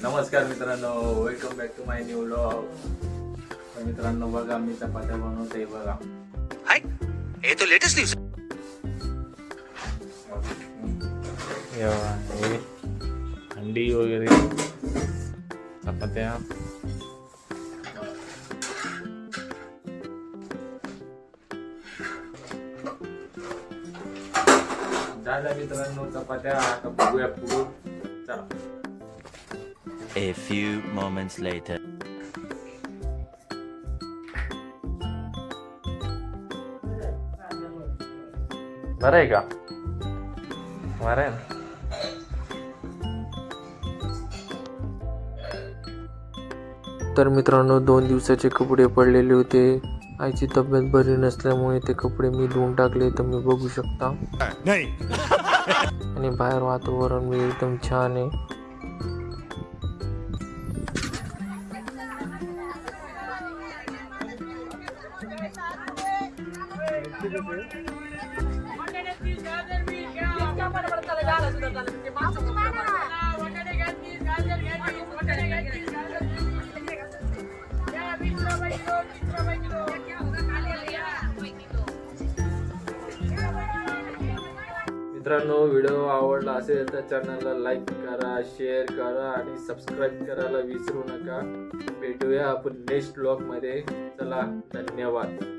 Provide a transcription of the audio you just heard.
नमस्कार मित्रांनो, welcome back to my new vlog. मित्रांनो बघा, मी चपात्या बनवतोय बघा. हाय, हे तो लेटेस्ट न्यूज. अंडी वगैरे चपात्या. झाल्या मित्रांनो चपात्या. आता बघूया पुढे. चला. A few moments later. बरं आहे का? बरं आहे ना? तर मित्रांनो 2 दिवसाचे कपडे पडलेले होते. आईची तब्येत बरी नसल्यामुळे ते कपडे मी धुवून टाकले, तर मी बघू शकता. आणि बाहेर वातावरण मी एकदम छान आहे. मित्रांनो, व्हिडिओ आवडला असेल तर चॅनलला लाईक करा, शेअर करा आणि सबस्क्राईब करायला विसरू नका. भेटूया आपण नेक्स्ट व्लॉग मध्ये. चला, धन्यवाद.